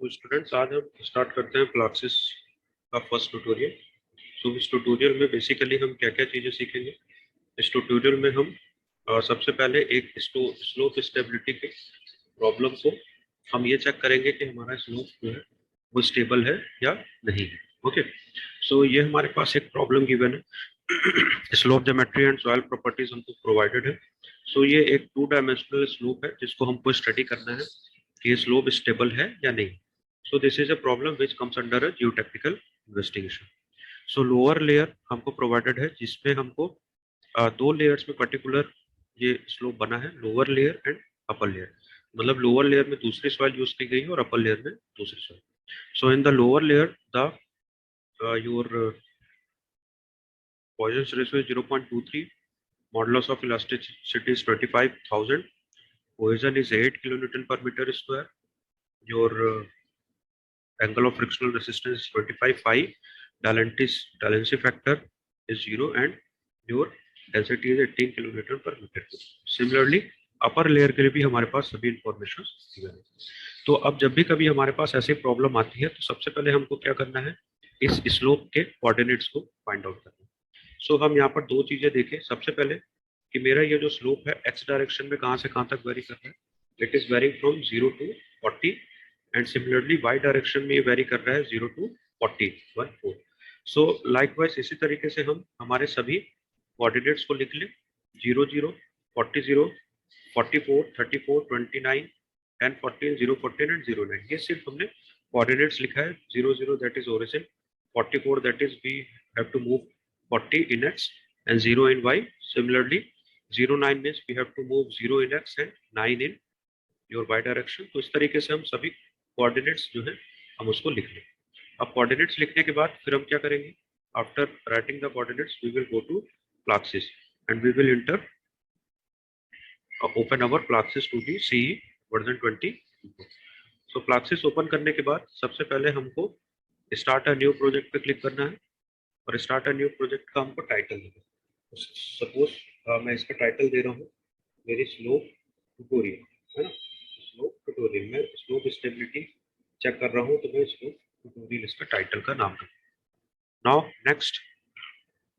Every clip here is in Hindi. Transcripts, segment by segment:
तो स्टूडेंट्स आज हम स्टार्ट करते हैं क्लासेस का फर्स्ट ट्यूटोरियल। सो इस ट्यूटोरियल में बेसिकली हम क्या क्या चीज़ें सीखेंगे। इस ट्यूटोरियल में हम सबसे पहले एक स्लोप स्टेबिलिटी के प्रॉब्लम को हम ये चेक करेंगे कि हमारा स्लोप जो है वो स्टेबल है या नहीं है। ओके, सो ये हमारे पास एक प्रॉब्लम गिवन है। Slope geometry and soil properties हमको प्रोवाइडेड है। सो ये एक 2 डायमेंशनल स्लोप है जिसको हमको स्टडी करना है कि ये स्लोप स्टेबल है या नहीं। So this is a problem which comes under a geotechnical investigation. So lower layer हमको provided है जिसमें हमको दो layers में particular ये slope बना है, lower layer and upper layer। मतलब lower layer में दूसरी soil यूज की गई है और upper layer में दूसरी soil। So in the lower layer the your Poisson's ratio is 0.23, modulus of elasticity is 25,000, cohesion is 8 kilonewton per meter square, your angle of frictional resistance is 25 valency factor is 0 and your density is 18 kilometre per metre cube. Similarly upper layer के लिए भी हमारे पास सभी इंफॉर्मेशन गिवन है। तो अब जब भी कभी हमारे पास ऐसी प्रॉब्लम आती है तो सबसे पहले हमको क्या करना है, इस स्लोप के कोऑर्डिनेट्स को फाइंड आउट करना है। सो हम यहाँ पर दो चीजें देखें। सबसे पहले कि मेरा ये जो स्लोप है एक्स डायरेक्शन में कहाँ से कहाँ तक वेरी कर रहा है, it is varying from 0 to 40 and similarly Y direction में ये वेरी कर रहा है 0 to 40 सो लाइकवाइज इसी तरीके से हम हमारे सभी कोऑर्डिनेट्स को लिख लें 0 0 40 0 44 34 29 10 14 0 14 एंड 0 9। ये सिर्फ हमने कोऑर्डिनेट्स लिखा है। 0 0 that is origin, 44 that is we have to move 40 in x and 0 in y. Similarly 0 9 means we have to move 0 in x and 9 in your y direction। तो इस तरीके से हम सभी कोऑर्डिनेट्स जो है हम उसको लिख लें। अब कोऑर्डिनेट्स लिखने के बाद फिर हम क्या करेंगे, after writing the coordinates we will go to classes and we will enter open our classes to the C version 20। So classes open करने के बाद सबसे पहले हमको स्टार्ट अ न्यू प्रोजेक्ट पे क्लिक करना है और स्टार्ट अ न्यू प्रोजेक्ट का हमको टाइटल देना है। सपोज मैं इसका टाइटल दे रहा हूँ मेरी स्लोप ट्यूटोरियल, है ना। स्लोप ट्यूटोरियल में स्लोप स्टेबिलिटी चेक कर रहा हूँ तो मैं स्लोप ट्यूटोरियल इसका टाइटल का नाम दूँ। Now next,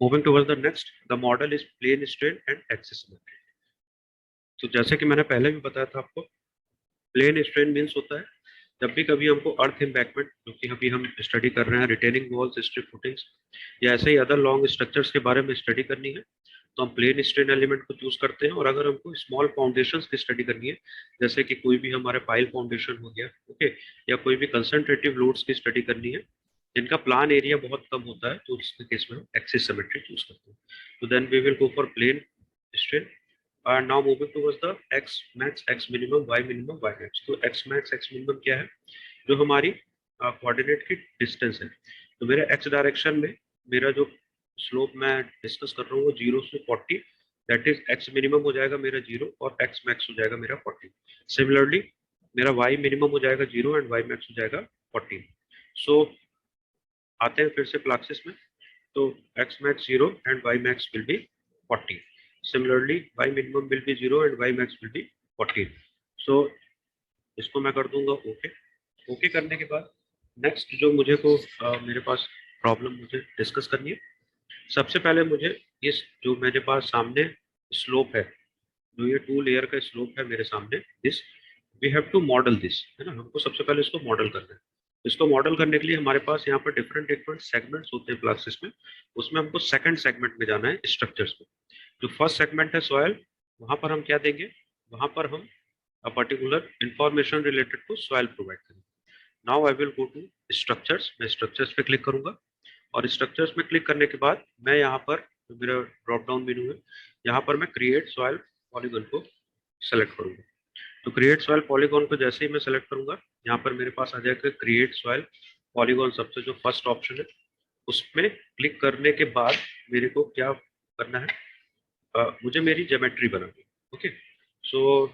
moving towards the next, the model is plane strain and axis symmetry. तो जैसे कि मैंने पहले भी बताया था आपको, प्लेन स्ट्रेन मीन्स होता है जब भी कभी हमको अर्थ एम्बैकमेंट, जो कि अभी हम स्टडी कर रहे हैं, रिटेनिंग वॉल्स, स्ट्रिप फुटिंग्स या ऐसे ही अदर लॉन्ग स्ट्रक्चर्स के बारे में स्टडी करनी है तो हम प्लेन स्ट्रेन एलिमेंट को चूज करते हैं। और अगर हमको स्मॉल फाउंडेशंस की स्टडी करनी है, जैसे कि कोई भी हमारे पाइल फाउंडेशन हो गया, ओके, या कोई भी कंसंट्रेटिव लोड्स की स्टडी करनी है जिनका प्लान एरिया बहुत कम होता है, तो उसके केस में हम एक्सिस सिमेट्री चूज करते हैं। तो then we will go for plane strain. And now moving towards the x max, x minimum, y minimum, y max। तो x max, x minimum क्या है, जो हमारी कोऑर्डिनेट की डिस्टेंस है। तो मेरे x डायरेक्शन में मेरा जो स्लोप मैं डिस्कस कर रहा हूँ वो 0 से 40, दैट इज x मिनिमम हो जाएगा मेरा 0 और x मैक्स हो जाएगा मेरा 40। सिमिलरली मेरा y मिनिमम हो जाएगा 0 एंड y मैक्स हो जाएगा 40। सो आते हैं फिर से क्लासेस में। तो x max 0 and y max will be 40। Similarly y minimum will be 0 and y max will be 40। So इसको मैं कर दूंगा ओके। ओके करने के बाद नेक्स्ट जो मुझे को मेरे पास प्रॉब्लम मुझे डिस्कस करनी है। सबसे पहले मुझे इस जो मेरे पास सामने स्लोप है, जो ये 2 लेयर का स्लोप है मेरे सामने, this we have to model this, है ना। हमको सबसे पहले इसको मॉडल करना है। इसको मॉडल करने के लिए हमारे पास यहाँ पर डिफरेंट डिफरेंट सेगमेंट्स होते हैं क्लासेस में। उसमें हमको सेकंड सेगमेंट में जाना है, स्ट्रक्चर्स में। जो फर्स्ट सेगमेंट है सॉयल, वहां पर हम क्या देंगे, वहां पर हम particular information related to soil provide करेंगे। Now I will go to structures. मैं स्ट्रक्चर्स पे क्लिक करूंगा और स्ट्रक्चर्स में क्लिक करने के बाद मैं यहाँ पर जो मेरा ड्रॉप डाउन मेनू है, यहाँ पर मैं क्रिएट सॉयल पॉलीगन को सेलेक्ट करूंगा। तो क्रिएट सॉयल पॉलीगॉन को जैसे ही मैं सेलेक्ट करूंगा, यहाँ पर मेरे पास आ जाएगा क्रिएट सॉयल पॉलीगॉन, सबसे जो फर्स्ट ऑप्शन है उसमें क्लिक करने के बाद मेरे को क्या करना है, मुझे मेरी ज्योमेट्री बनानी है। ओके, सो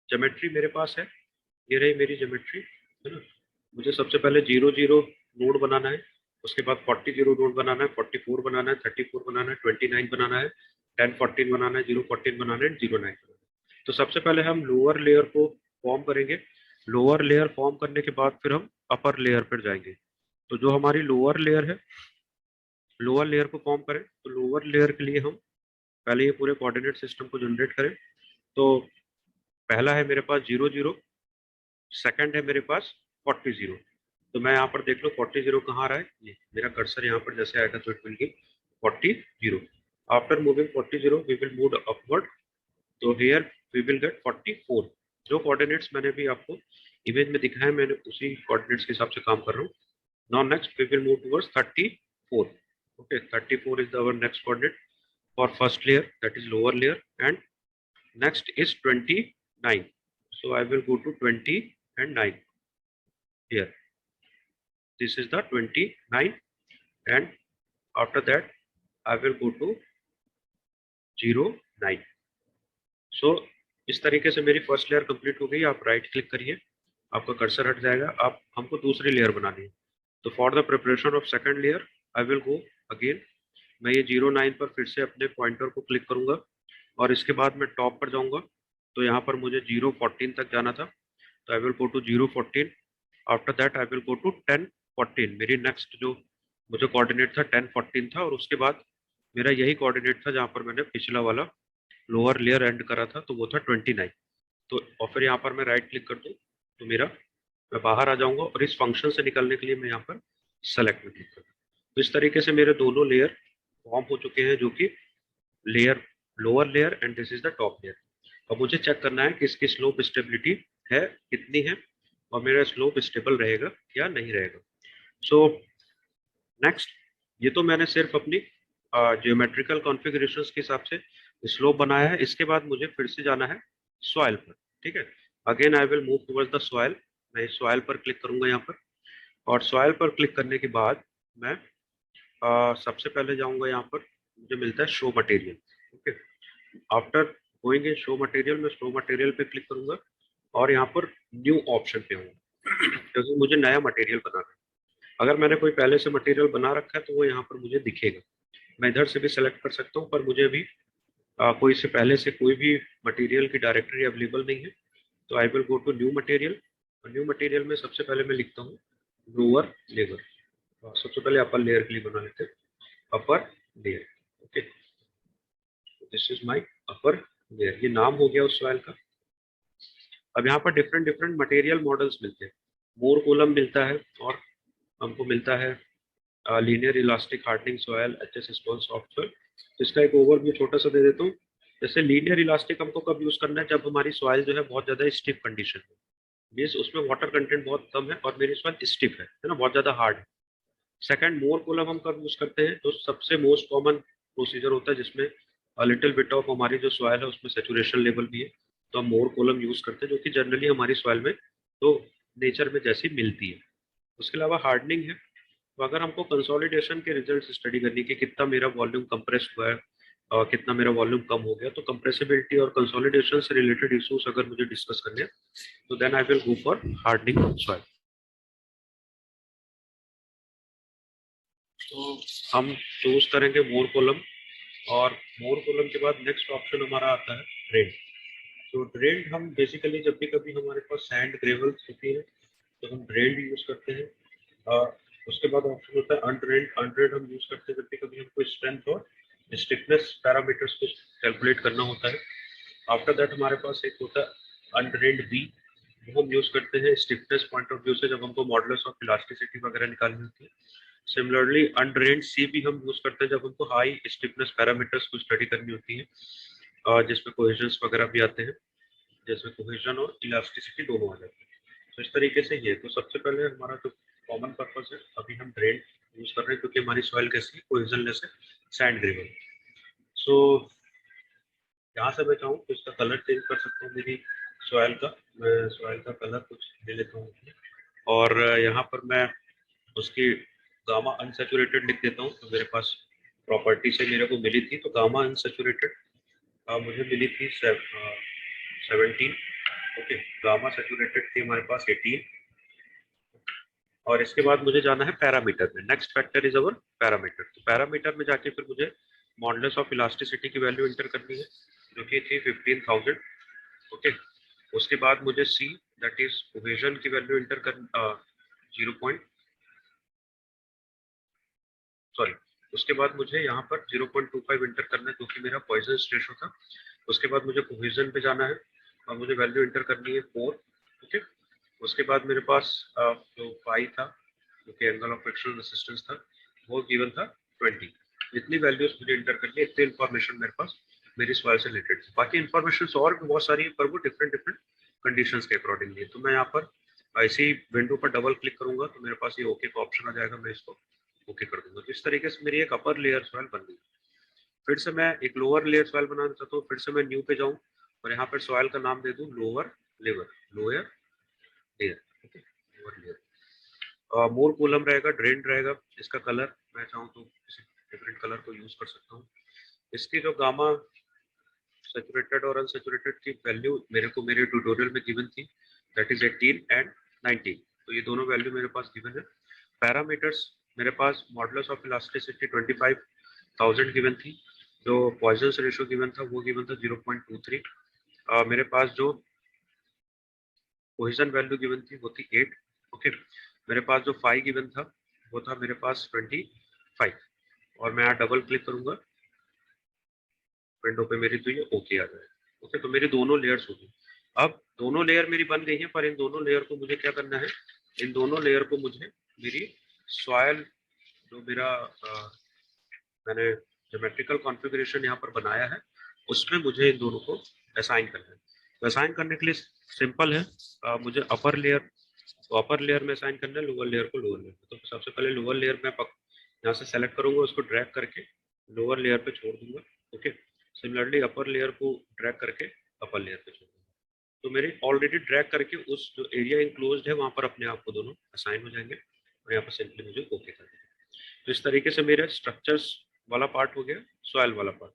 ज्योमेट्री मेरे पास है, ये रही मेरी ज्योमेट्री, है ना। मुझे सबसे पहले 0 0 नोड बनाना है, उसके बाद 40 0 नोड बनाना है, 44 बनाना है, 34 बनाना है, 29 बनाना है, 10 14 बनाना है, 0 14 बनाना है, 0 9 बनाना है। तो सबसे पहले हम लोअर लेयर को फॉर्म करेंगे लोअर लेयर फॉर्म करने के बाद फिर हम अपर लेयर पर जाएंगे। तो जो हमारी लोअर लेयर है, लोअर लेयर को फॉर्म करें तो लोअर लेयर के लिए हम पहले ये पूरे कोऑर्डिनेट सिस्टम को जनरेट करें। तो पहला है मेरे पास 0 0, सेकंड है मेरे पास 40 0। तो मैं यहाँ पर देख लो 40 0 कहाँ आ रहा है, ये मेरा कर्सर यहाँ पर जैसे आएगा तो it will give 40 0। After moving 40 0 we will move upward, तो हियर वी विल गेट 44। जो कोऑर्डिनेट्स मैंने भी आपको इमेज में दिखाए मैंने उसी कोऑर्डिनेट्स के हिसाब से काम कर रहा हूँ। Now next we will move towards 34। Okay, 34 is our next coordinate for first layer, that is lower layer, and next is 29. So I will go to 20 and 9 here. This is the 29, and after that I will go to 0 9. So इस तरीके से मेरी फर्स्ट लेयर कंप्लीट हो गई। आप राइट क्लिक करिए, आपका कर्सर हट जाएगा। आप हमको दूसरी लेयर बनानी है, तो for the preparation of second layer I will go again. मैं ये 0 9 पर फिर से अपने पॉइंटर को क्लिक करूंगा और इसके बाद मैं टॉप पर जाऊंगा। तो यहाँ पर मुझे 0 14 तक जाना था, तो I will go to 0 14। After that I will go to 10 14। मेरी नेक्स्ट जो मुझे कोऑर्डिनेट था 10 14 था, और उसके बाद मेरा यही कोऑर्डिनेट था जहाँ पर मैंने पिछला वाला लोअर लेयर एंड करा था, तो वो था 29। तो और फिर यहाँ पर मैं राइट क्लिक कर दूँ तो मेरा मैं बाहर आ जाऊंगा, और इस फंक्शन से निकलने के लिए मैं यहाँ पर सेलेक्ट में क्लिक करूँ। तो इस तरीके से मेरे दोनों लेयर फॉर्म हो चुके हैं, जो कि layer lower layer and this is the top layer. अब मुझे चेक करना है कि इसकी स्लोप स्टेबिलिटी है कितनी है, और मेरा स्लोप स्टेबल रहेगा या नहीं रहेगा। सो नेक्स्ट, ये तो मैंने सिर्फ अपनी जियोमेट्रिकल कॉन्फ़िगरेशंस के हिसाब से स्लोप बनाया है। इसके बाद मुझे फिर से जाना है सॉइल पर। ठीक है, again I will move towards the soil. मैं सॉइल पर क्लिक करूंगा यहाँ पर, और सॉइल पर क्लिक करने के बाद मैं सबसे पहले जाऊंगा यहाँ पर, मुझे मिलता है show material. Okay, after going in show material, मैं शो मटेरियल पे क्लिक करूंगा और यहाँ पर न्यू ऑप्शन पे आऊंगा, क्योंकि मुझे नया मटेरियल बनाना है। अगर मैंने कोई पहले से मटेरियल बना रखा है तो वो यहाँ पर मुझे दिखेगा। मैं इधर से भी सेलेक्ट कर सकता हूँ, पर मुझे अभी कोई से पहले से कोई भी मटेरियल की डायरेक्टरी अवेलेबल नहीं है। तो I will go to new material, और न्यू मटेरियल में सबसे पहले मैं लिखता हूँ लोअर लेयर। सबसे पहले अपर लेयर के लिए बना लेते हैं upper layer. Okay, this is my upper layer, ये नाम हो गया उस सॉइल का। अब यहाँ पर डिफरेंट डिफरेंट मटेरियल मॉडल्स मिलते हैं। मोर कोलम मिलता है, और हमको मिलता है linear elastic hardening soil, HS small soft soil. इसका एक ओवरव्यू छोटा सा दे देता हूँ। जैसे लीनियर इलास्टिक हमको कब यूज करना है, जब हमारी सॉइल जो है बहुत ज्यादा स्टिफ कंडीशन में, मीन्स उसमें वाटर कंटेंट बहुत कम है और मेरी सॉइल स्टिफ है ना, बहुत ज्यादा हार्ड है। सेकंड, मोर कोलम हम कब यूज करते हैं, तो सबसे मोस्ट कॉमन प्रोसीजर होता है जिसमें लिटिल बिट ऑफ हमारी जो सॉइल है उसमें सेचुरेशन लेवल भी है, तो हम मोर कोलम यूज करते हैं, जो कि जनरली हमारी सॉइल में तो नेचर में जैसी मिलती है। उसके अलावा हार्डनिंग है, तो अगर हमको कंसोलिडेशन के रिजल्ट स्टडी करनी कि कितना मेरा वॉल्यूम कंप्रेस हुआ है और कितना मेरा वॉल्यूम कम हो गया, तो कंप्रेसिबिलिटी और कंसोलिडेशन से रिलेटेड इश्यूज अगर मुझे डिस्कस करने हैं तो then I will go for hardening soil. तो हम चूज करेंगे मोर कॉलम, और मोर कॉलम के बाद नेक्स्ट ऑप्शन हमारा आता है ड्रेन। तो ड्रेन हम बेसिकली जब भी कभी हमारे पास सैंड ग्रेवल्स होती है तो हम ड्रेन यूज करते हैं। और उसके बाद ऑप्शन होता है अनड्रेन्ड। अनड्रेन्ड हम यूज करते हैं जब भी कभी हमको स्ट्रेंथ और स्टिफनेस पैरामीटर्स को कैलकुलेट करना होता है। आफ्टर दैट हमारे पास एक होता है अनड्रेन्ड बी, वो हम यूज करते हैं स्टिफनेस पॉइंट ऑफ व्यू से जब हमको मॉडुलस ऑफ इलास्टिसिटी वगैरह निकालनी होती है। सिमिलरली अनड्रेन्ड सी भी हम यूज करते हैं जब हमको हाई स्टिफनेस पैरामीटर्स को स्टडी करनी होती है, और जिसमें कोहेजन्स वगैरह भी आते हैं, जिसमें कोहेजन और इलास्टिसिटी दोनों आ जाते हैं। तो इस तरीके से ये, तो सबसे पहले हमारा जो कॉमन पर्पस है अभी हम ड्रेन यूज कर रहे हैं, क्योंकि हमारी सॉइल कैसी है, कोहेजन लेस है, सैंड ग्रेवल। सो यहाँ से मैं चाहूँ तो इसका कलर चेंज कर सकता हूँ मेरी सॉइल का। मैं सॉइल का कलर कुछ ले लेता हूँ, और यहाँ पर मैं उसकी गामा अनसेचुरेटेड लिख देता हूँ। तो मेरे पास प्रॉपर्टी से मेरे को मिली थी, तो गामा अनसेचुरेटेड मुझे मिली थी 17। ओके, गामा सेचुरेटेड थी हमारे पास 18। और इसके बाद मुझे जाना है पैरामीटर में। Next factor is our parameter. तो पैरामीटर में जाके फिर मुझे मॉडुलस ऑफ इलास्टिसिटी की वैल्यू इंटर करनी है, जो कि थी 15,000। ओके, उसके बाद मुझे सी दैट इज कोहेजन की वैल्यू इंटर कर 0. सॉरी, उसके बाद मुझे यहाँ पर 0.25 इंटर करना है क्योंकि मेरा पॉइजन रेशो था। उसके बाद मुझे कोहेजन पे जाना है और मुझे वैल्यू इंटर करनी है 4. ओके, उसके बाद मेरे पास जो पाई था, जो कि एंगल ऑफ फ्रिक्शनल रेजिस्टेंस था, वो गिवन था 20. जितनी वैल्यूज मुझे इंटर करनी है, इतनी इन्फॉर्मेशन मेरे पास मेरी सॉइल से रिलेटेड थी। बाकी इन्फॉर्मेशन और भी बहुत सारी है, पर वो डिफरेंट डिफरेंट कंडीशंस के अकॉर्डिंगली है। तो मैं यहाँ पर ऐसी विंडो पर डबल क्लिक करूंगा तो मेरे पास ये ओके का ऑप्शन आ जाएगा, मैं इसको ओके कर दूंगा। तो इस तरीके से मेरी एक अपर लेयर सॉइल बन गई। फिर से मैं एक लोअर लेयर सॉइल बनाना चाहता हूँ, फिर से मैं न्यू पे जाऊँ और यहाँ पर सॉइल का नाम दे दूँ lower layer, lower layer, okay, lower layer. More column रहेगा, ड्रेन रहेगा। इसका कलर मैं चाहूँ तो किसी डिफरेंट कलर को यूज कर सकता हूँ। इसकी जो गामा सैचुरेटेड और अनसैचुरेटेड की वैल्यू मेरे को मेरे ट्यूटोरियल में गिवन थी, दैट इज 18 एंड 19। तो ये दोनों वैल्यू मेरे पास गिवन है। पैरामीटर्स मेरे पास मॉडुलस ऑफ इलास्टिसिटी 25,000 गिवन थी। जो पॉइजन रेशियो गिवन था वो गिवन था 0.23। मेरे पास जो कोहेजन वैल्यू गिवन थी वो थी 8। ओके, मेरे पास जो फाई गिवन था वो था मेरे पास 25। और मैं यहाँ डबल क्लिक करूंगा विंडो पे मेरी, तो ये ओके आ जाए। ओके, तो मेरी दोनों लेयर्स होगी। अब दोनों लेयर मेरी बन गई है, पर इन दोनों लेयर को मुझे क्या करना है, इन दोनों लेयर को मुझे मेरी सॉयल जो मेरा मैंने ज्योमेट्रिकल कॉन्फ़िगरेशन यहाँ पर बनाया है उसमें मुझे इन दोनों को असाइन करना है। तो असाइन करने के लिए सिंपल है, मुझे अपर लेयर तो अपर लेयर में असाइन करना है, लोअर लेयर को लोअर लेयर। तो सबसे पहले लोअर लेयर में यहाँ से सेलेक्ट करूंगा, उसको ड्रैग करके लोअर लेयर पे छोड़ दूंगा। ओके, सिमिलरली अपर लेयर को ड्रैग करके अपर लेयर पे छोड़ दूंगा। तो मेरे ऑलरेडी ड्रैग करके उस जो एरिया इंक्लोज्ड है वहां पर अपने आप को दोनों असाइन हो जाएंगे और यहाँ पर सिंपली मुझे ओके कर देंगे। तो इस तरीके से मेरे स्ट्रक्चर्स वाला पार्ट हो गया, सॉइल वाला पार्ट।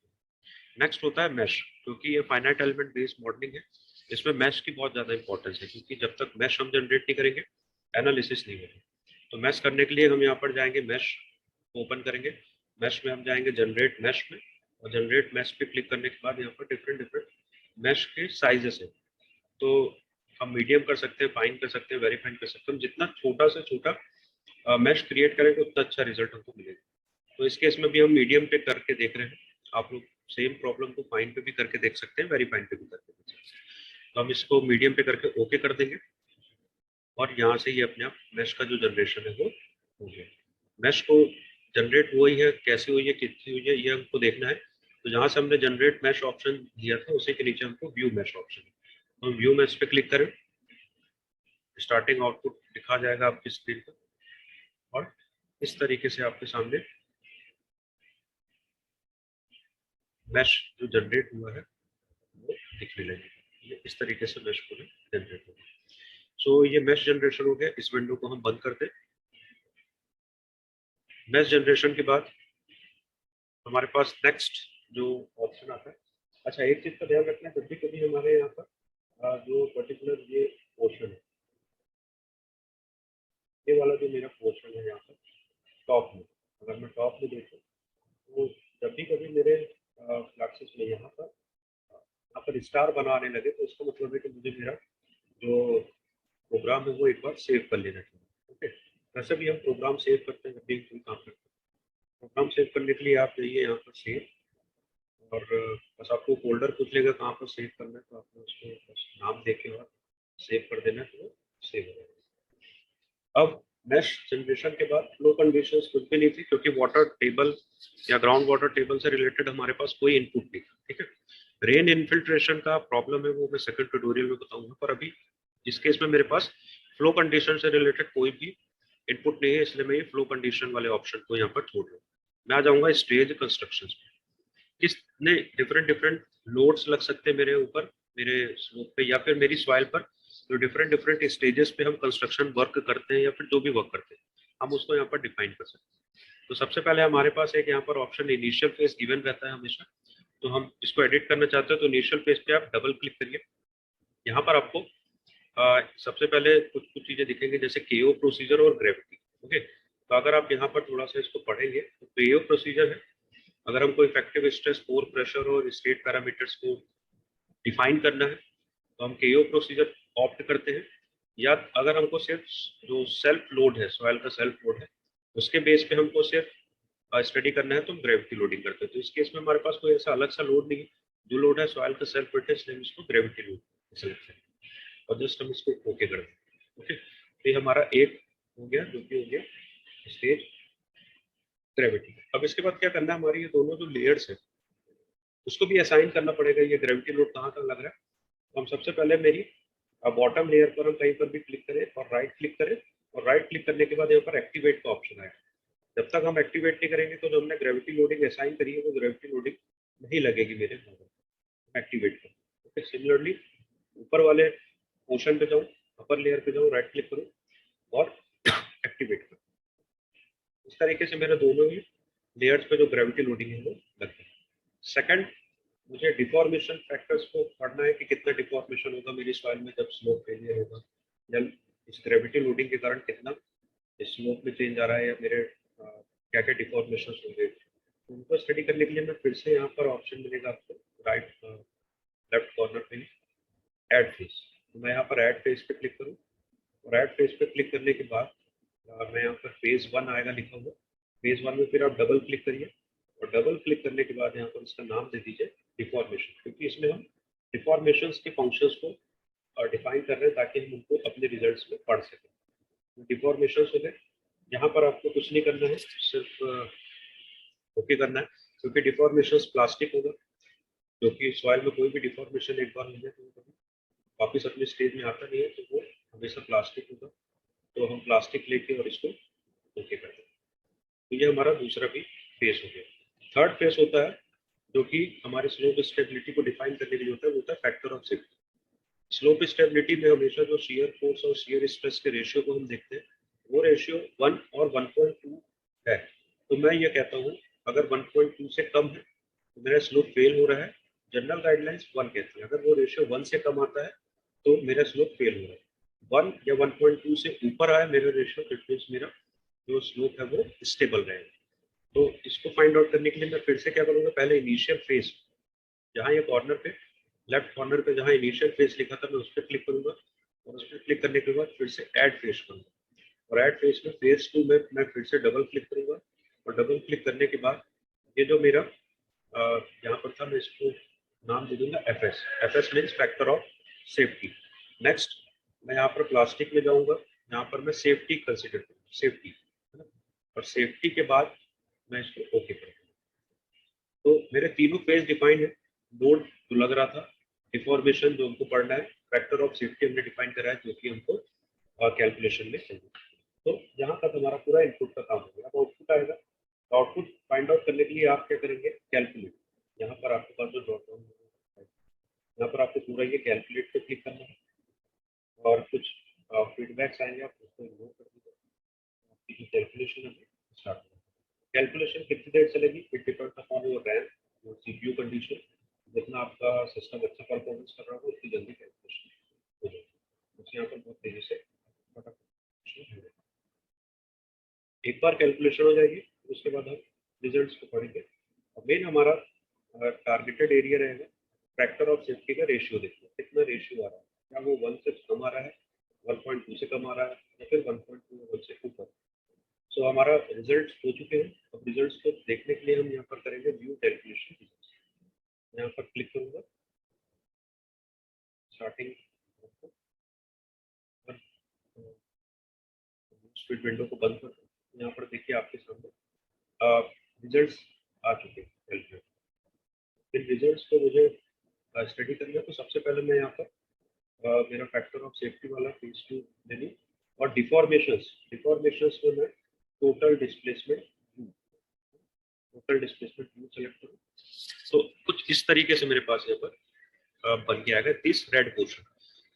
नेक्स्ट होता है मैश, क्योंकि ये फाइनाइट एलिमेंट बेस्ड मॉडलिंग है। इसमें मैश की बहुत ज्यादा इंपॉर्टेंस है, क्योंकि जब तक मैश हम जनरेट नहीं करेंगे एनालिसिस नहीं होगा। तो मैश करने के लिए हम यहाँ पर जाएंगे, मैश ओपन करेंगे, मैश में हम जाएंगे जनरेट मैश में, और जनरेट मैश पे क्लिक करने के बाद यहाँ पर डिफरेंट डिफरेंट मैश के साइजेस है। तो हम मीडियम कर सकते हैं, फाइन कर सकते हैं, वेरी फाइन कर सकते हैं। हम जितना छोटा से छोटा मैश क्रिएट करेंगे उतना अच्छा रिजल्ट हमको मिलेगा। तो इस केस में भी हम मीडियम पे करके देख रहे हैं। आप लोग सेम प्रॉब्लम को फाइन पे भी करके देख सकते हैं, वेरी फाइन पे भी करके देख सकते हैं। तो हम इसको मीडियम पे करके ओके कर देंगे और यहाँ से ये अपने आप मैश का जो जनरेशन है वो हो गया। मैश को जनरेट हुई है, कैसे हुई है, कितनी हुई है, ये हमको देखना है। तो जहाँ से हमने जनरेट मैश ऑप्शन दिया था उसी के नीचे हमको व्यू मैश ऑप्शन, तो हम व्यू मैश पे क्लिक करें, स्टार्टिंग आउटपुट दिखा जाएगा आपकी स्क्रीन पर और इस तरीके से आपके सामने मैश जो जनरेट हुआ है वो दिखने लगेगा। ये इस तरीके से मैश पूरे जनरेट होगा। सो ये मैश जनरेशन हो गया। इस विंडो को हम बंद कर दें। मैश जनरेशन के बाद हमारे पास नेक्स्ट जो ऑप्शन आता है, अच्छा एक चीज का ध्यान रखना है, जब भी कभी हमारे यहाँ पर जो पर्टिकुलर ये पोर्शन है, ये वाला जो मेरा पोर्शन है यहाँ पर टॉप में, अगर मैं टॉप में देखूँ तो जब भी कभी मेरे फ्लक्सेस में यहाँ पर स्टार बनाने लगे तो इसका मतलब है कि मुझे मेरा जो प्रोग्राम है वो एक बार सेव कर लेना चाहिए। ओके, वैसे भी हम प्रोग्राम सेव करते हैं जब भी कोई काम करते हैं। प्रोग्राम सेव करने के लिए आप जाइए यहाँ पर सेव, और बस आपको फोल्डर पूछ लेगा कहाँ पर सेव करना है, तो आपने उसको बस नाम देके और सेव कर देना है, तो वो सेव हो जाएगा। अब मैश जनरेशन के बाद फ्लो कंडीशंस कुछ भी नहीं थी, क्योंकि वाटर टेबल या ग्राउंड वाटर टेबल से रिलेटेड हमारे पास कोई इनपुट नहीं था। ठीक है, रेन इन्फिल्ट्रेशन का प्रॉब्लम है वो मैं सेकंड ट्यूटोरियल में बताऊंगा, पर अभी इस केस में मेरे पास फ्लो कंडीशन से रिलेटेड कोई भी इनपुट नहीं है, इसलिए मैं ये फ्लो कंडीशन वाले ऑप्शन को यहाँ पर छोड़ रहा हूँ। मैं आ जाऊंगा स्टेज कंस्ट्रक्शन में। किसने डिफरेंट डिफरेंट लोड्स लग सकते हैं मेरे ऊपर, मेरे स्लोप पे या फिर मेरी सॉइल पर, जो डिफरेंट डिफरेंट स्टेजेस पे हम कंस्ट्रक्शन वर्क करते हैं या फिर जो भी वर्क करते हैं, हम उसको यहाँ पर डिफाइन कर सकते हैं। तो सबसे पहले हमारे पास एक यहाँ पर ऑप्शन इनिशियल फेज गिवन रहता है हमेशा। तो हम इसको एडिट करना चाहते हैं तो इनिशियल फेज पे आप डबल क्लिक करिए। यहाँ पर आपको सबसे पहले कुछ कुछ चीजें दिखेंगी, जैसे केओ प्रोसीजर और ग्रेविटी। ओके, तो अगर आप यहाँ पर थोड़ा सा इसको पढ़ेंगे तो केओ प्रोसीजर है, अगर हमको इफेक्टिव स्ट्रेस, पोर प्रेशर और स्टेट पैरामीटर्स को डिफाइन करना है तो हम केओ प्रोसीजर ऑप्ट करते हैं। या अगर हमको सिर्फ जो सेल्फ लोड है, सॉइल का सेल्फ लोड है, उसके बेस पे हमको सिर्फ स्टडी करना है तो हम ग्रेविटी लोडिंग करते हैं। तो इस केस में हमारे पास कोई ऐसा अलग सा लोड नहीं है, जो लोड है सॉइल का सेल्फ वेट है, इसलिए हम इसको ग्रेविटी लोड सेलेक्ट करें और जस्ट हम इसको ओके कर दें। ओके, तो ये हमारा एक हो गया, जो कि हो गया स्टेज ग्रेविटी। अब इसके बाद क्या करना है, हमारी ये दोनों जो लेयर्स है उसको भी असाइन करना पड़ेगा, ये ग्रेविटी लोड कहाँ कहाँ लग रहा है। तो हम सबसे पहले मेरी बॉटम लेयर पर हम कहीं पर भी क्लिक करें और राइट क्लिक करें, और राइट क्लिक करने के बाद यहाँ पर एक्टिवेट का ऑप्शन आएगा। जब तक हम एक्टिवेट नहीं करेंगे तो जो हमने ग्रेविटी लोडिंग असाइन करी है वो ग्रेविटी लोडिंग नहीं लगेगी मेरे मॉडल। एक्टिवेट करो। ओके, सिमिलरली ऊपर वाले पोर्शन पे जाऊँ, अपर लेयर पे जाऊँ, राइट क्लिक करूँ और एक्टिवेट करूँ। इस तरीके से मेरे दोनों ही लेयर्स पे जो ग्रेविटी लोडिंग है वो लगती है। सेकंड, मुझे डिफॉर्मेशन फैक्टर्स को पढ़ना है कि कितना डिफॉर्मेशन होगा मेरी सॉइल में जब स्लोप फेलियर होगा, या इस ग्रेविटी लोडिंग के कारण कितना स्लोप में चेंज आ रहा है, या मेरे क्या क्या डिफॉर्मेशन होंगे। तो उनको स्टडी करने के लिए मैं फिर से यहाँ पर ऑप्शन मिलेगा आपको राइट लेफ्ट कॉर्नर पे ऐड फेस। तो मैं यहाँ पर ऐड फेस पे क्लिक करूँ, और ऐड फेस पे क्लिक करने के बाद मैं यहाँ पर फेज 1 आएगा लिखा हुआ। फेज 1 में फिर आप डबल क्लिक करिए, और डबल क्लिक करने के बाद यहाँ पर इसका नाम दे दीजिए डिफॉर्मेशन, क्योंकि इसमें हम डिफॉर्मेशंस के फंक्शंस को डिफाइन कर रहे हैं ताकि हम उनको अपने रिजल्ट्स में पढ़ सकें। डिफॉर्मेशंस हो गए, यहाँ पर आपको कुछ नहीं करना है, सिर्फ ओके करना है, क्योंकि डिफॉर्मेशंस प्लास्टिक होगा, क्योंकि सॉइल में कोई भी डिफॉर्मेशन एक बार हो जाए तो कभी वापस अपने स्टेज में आता नहीं है, तो वो हमेशा प्लास्टिक होगा। तो हम प्लास्टिक लेके और इसको ओके कर दें। तो ये हमारा दूसरा भी फेस हो गया। थर्ड फेस होता है जो कि हमारे स्लोप स्टेबिलिटी को डिफाइन करने के लिए होता है, वो होता है factor of safety. Slope stability में हमेशा जो शियर फोर्स और शियर स्ट्रेस के रेशियो को हम देखते हैं, वो रेशियो 1 और 1.2 है। तो मैं ये कहता हूँ अगर 1.2 से कम है तो मेरा स्लोप फेल हो रहा है। जनरल गाइडलाइंस 1 कहती है, अगर वो रेशियो 1 से कम आता है तो मेरा स्लोप फेल हो रहा है। 1 या 1.2 से ऊपर आए मेरा रेशियो, इट मींस मेरा जो स्लोप है वो स्टेबल रहेगा। तो इसको फाइंड आउट करने के लिए मैं फिर से क्या करूँगा, पहले इनिशियल फेज, जहाँ ये कॉर्नर पे लेफ्ट कॉर्नर पे जहाँ इनिशियल फेज लिखा था मैं उस पर क्लिक करूंगा, और उस पर क्लिक करने के बाद फिर से ऐड फेज करूंगा, और ऐड फेज में फेज 2 में मैं फिर से डबल क्लिक करूंगा, और डबल क्लिक करने के बाद ये जो मेरा यहाँ पर था, मैं इसको नाम दे दूंगा FS। FS means factor of safety. Next मैं यहाँ पर प्लास्टिक में जाऊंगा, यहाँ पर मैं सेफ्टी कंसिडर करूँगा, सेफ्टी है ना, और सेफ्टी के बाद मैं इसको ओके करूँगा। तो मेरे तीनों फेज डिफाइन है। लोड जो लग रहा था, डिफॉर्मेशन जो हमको पढ़ना है, फैक्टर ऑफ सेफ्टी हमने डिफाइन करा है जो कि हमको कैलकुलेशन में चाहिए। तो यहाँ तक हमारा पूरा इनपुट का काम हो गया। अब आउटपुट आएगा, तो आउटपुट फाइंड आउट करने के लिए आप क्या करेंगे, कैलकुलेट। यहाँ पर आपके पास जो ड्रॉप डाउन है, यहाँ पर आपको पूरा ये कैलकुलेट पे क्लिक करना है, और कुछ फीडबैक्स आएंगे, आप उसको इग्नोर कर दीजिए। आपकी जो कैलकुलेशन है स्टार्ट होगा। कैलकुलेशन कितनी देर चलेगी, it depends upon your RAM, your CPU condition. जितना आपका सिस्टम अच्छा परफॉर्मेंस कर रहा होगा उतनी जल्दी कैलकुलेशन हो जाएगी। तो यहाँ पर बहुत तेजी से एक बार कैलकुलेशन हो जाएगी, उसके बाद हम रिजल्ट्स को पढ़ेंगे। और मेन हमारा टारगेटेड एरिया रहेगा फैक्टर ऑफ सेफ्टी का रेशियो देखना, कितना रेशियो आ रहा है, क्या वो 1 से कम आ रहा है, 1.2 से कम आ रहा है, या फिर 1.2 1 से ऊपर। सो हमारा रिजल्ट हो चुके हैं। अब रिजल्ट्स को देखने के लिए हम यहाँ पर करेंगे व्यू कैलकुलेशन। यहाँ पर क्लिक करूंगा, स्टार्टिंग स्पीड विंडो को बंद कर दूं। यहाँ पर देखिए आपके सामने रिजल्ट्स आ चुके हैं। इन रिजल्ट्स को मुझे स्टडी करना है, तो सबसे पहले मैं यहाँ पर मेरा फैक्टर ऑफ सेफ्टी वाला फेज 2 ले लूँ, और डिफॉर्मेशंस में मैं टोटल डिस्प्लेसमेंट व्यू सेलेक्ट करूँ। तो कुछ इस तरीके से मेरे पास यहाँ पर बन के आएगा दिस रेड पोर्शन।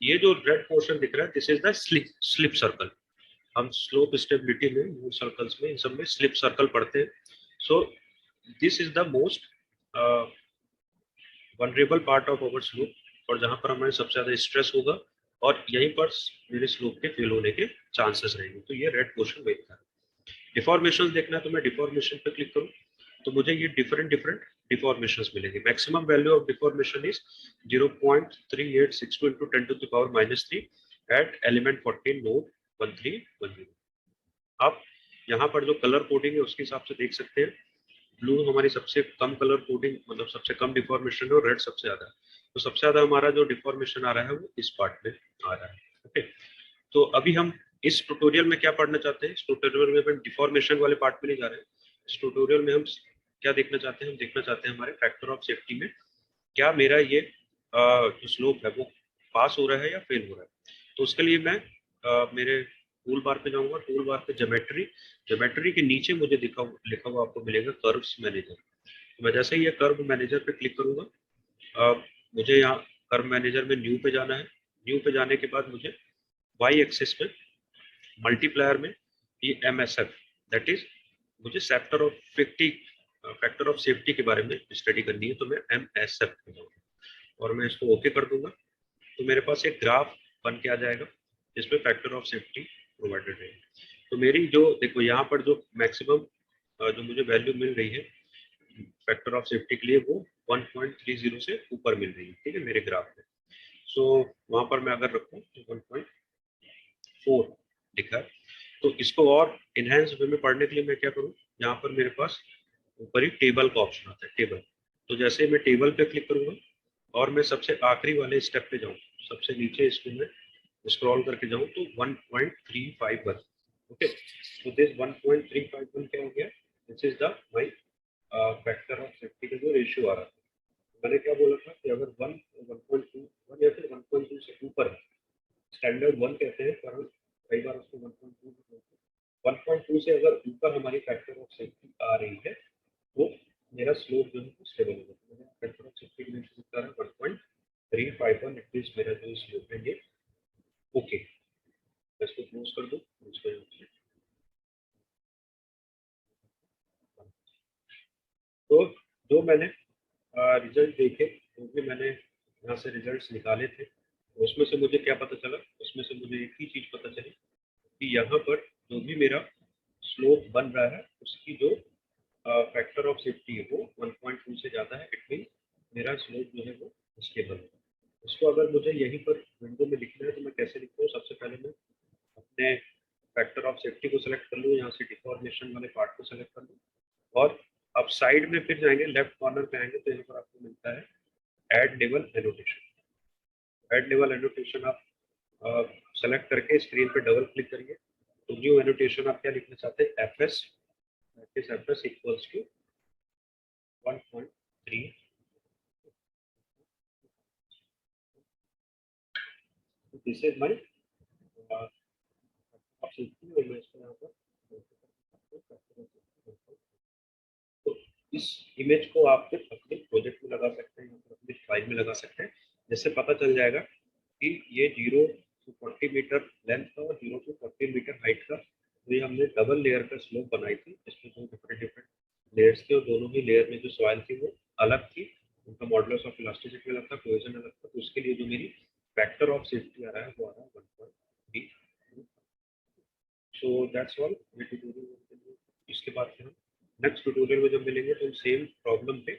ये जो रेड पोर्शन दिख रहा है, this is the slip circle. हम स्लोप स्टेबिलिटी में मूव सर्कल्स में इन सब में स्लिप सर्कल पढ़ते हैं। So this is the most vulnerable part of our slope, और जहां पर हमारे सबसे ज्यादा स्ट्रेस होगा, और यहीं पर मेरे स्लोप के फेल होने के चांसेस रहेंगे। तो ये रेड पोर्शन वही था। डिफॉर्मेशन देखना है तो मैं डिफॉर्मेशन पे क्लिक करूँ, तो मुझे ये डिफरेंट डिफॉर्मेशंस मिलेंगे। Maximum value of deformation is 0.3862 × 10⁻³ at element 14 node 1310। आप यहाँ पर जो कलर कोडिंग है उसके हिसाब से देख सकते हैं। ब्लू हमारी सबसे कम कलर कोडिंग, मतलब सबसे कम डिफॉर्मेशन है, और रेड सबसे ज्यादा है। तो सबसे ज्यादा हमारा जो डिफॉर्मेशन आ रहा है वो इस पार्ट में आ रहा है। ओके, तो अभी हम इस ट्यूटोरियल में क्या पढ़ना चाहते हैं? इस ट्यूटोरियल में हम डिफॉर्मेशन वाले पार्ट में नहीं जा रहे हैं। इस ट्यूटोरियल में हम क्या देखना चाहते हैं? हम देखना चाहते हैं हमारे फैक्टर ऑफ सेफ्टी में क्या मेरा ये जो स्लोप है वो पास हो रहा है या फेल हो रहा है। तो उसके लिए मैं मेरे टूल बार पे जाऊंगा। टूल बार पे ज्योमेट्री, ज्योमेट्री के नीचे मुझे लिखा हुआ आपको मिलेगा कर्व्स मैनेजर। तो मैं जैसे ही ये कर्व मैनेजर पे क्लिक करूंगा, मुझे यहाँ कर्व मैनेजर में न्यू पे जाना है। न्यू पे जाने के बाद मुझे वाई एक्सिस पे मल्टीप्लायर में ये MSF, दैट इज मुझे फैक्टर ऑफ सेफ्टी के बारे में स्टडी करनी है, तो मैं MSF पे जाऊंगा और मैं इसको ओके कर दूंगा। तो मेरे पास एक ग्राफ बन के आ जाएगा जिसमें फैक्टर ऑफ सेफ्टी प्रोवाइडेड है। तो मेरी जो देखो यहाँ पर जो मैक्सिमम जो मुझे वैल्यू मिल रही है फैक्टर ऑफ सेफ्टी के लिए वो 1.30 से ऊपर मिल रही है, ठीक है, मेरे ग्राफ में। सो वहां पर मैं अगर रखूँ तो 1.4 लिखा है। तो इसको और इनहेंस वे में पढ़ने के लिए मैं क्या करूँ, यहाँ पर मेरे पास ऊपर ही टेबल का ऑप्शन आता है, टेबल। तो जैसे मैं टेबल पे क्लिक करूंगा और मैं सबसे आखिरी वाले स्टेप पे जाऊँ, सबसे नीचे इसको मैं स्क्रॉल करके जाऊँ तो 1.351, ओके। तो दिस 1.351 क्या हो गया? This is the my factor of safety का जो रेशियो आ रहा है। मैंने क्या बोला था कि अगर 1.2 या फिर 1.2 से ऊपर है, स्टैंडर्ड 1 कहते हैं पर कई बार उसको 1.2 भी बोलते हैं। 1.2 से अगर ऊपर हमारी फैक्टर ऑफ सेफ्टी आ रही है तो मेरा स्लोप जो है वो स्टेबल होगा। तो मेरा फैक्टर ऑफ सेफ्टी के लिए शुरू कर 1.351, एटलीस्ट मेरा जो स्लोप है ये ओके। मैं इसको क्लोज कर दूं, तो जो मैंने रिजल्ट देखे, जो भी मैंने यहाँ से रिजल्ट्स निकाले थे, उसमें से मुझे क्या पता चला? उसमें से मुझे एक ही चीज पता चली कि यहाँ पर जो भी मेरा स्लोप बन रहा है उसकी जो फैक्टर ऑफ सेफ्टी है वो 1.2 से ज़्यादा है। इट मीन मेरा स्लोप जो है वो स्टेबल है। उसको अगर मुझे यहीं पर विंडो में लिखना है तो मैं कैसे लिखता हूँ? सबसे पहले मैं अपने फैक्टर ऑफ सेफ्टी को सेलेक्ट कर लूँ, यहाँ से डिफॉर्मेशन वाले पार्ट को सेलेक्ट कर लूँ, और आप साइड में फिर जाएंगे, लेफ्ट कॉर्नर पे आएंगे तो यहाँ पर आपको मिलता है add level annotation. Add level annotation आप सेलेक्ट करके स्क्रीन पे डबल क्लिक करिए। तो न्यू एनोटेशन आप क्या लिखना चाहते हैं? FS, FS equals to 1.3। This is my और मैं इसको यहाँ पर तो इस इमेज को आप फिर अपने प्रोजेक्ट में लगा सकते हैं या फिर अपनी फाइल में लगा सकते हैं, जिससे पता चल जाएगा कि ये 0 to 40 मीटर लेंथ का और 0 to 40 मीटर हाइट का, तो ये हमने डबल लेयर का स्लोप बनाई थी। इसमें दो डिफरेंट डिफरेंट लेयर्स थे और दोनों ही लेयर में जो सॉइल थी वो अलग थी, उनका मॉडुलस ऑफ इलास्टिसिटी अलग था, कोहेजन अलग था। तो उसके लिए जो मेरी फैक्टर ऑफ सेफ्टी आ रहा है वो आ रहा है 1.3। सो दैट्स ऑल ये ट्यूटोरियल। इसके बाद फिर हम नेक्स्ट ट्यूटोरियल में जब मिलेंगे तो हम सेम प्रॉब्लम पे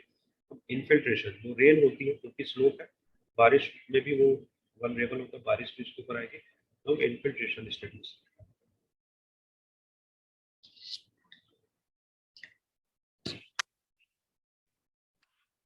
इन्फिल्ट्रेशन, जो रेन होती है क्योंकि स्लोप है, बारिश में भी वो वनरेबल होता है, बारिश भी उसके ऊपर आएगी, तो हम इन्फिल्ट्रेशन स्टडीज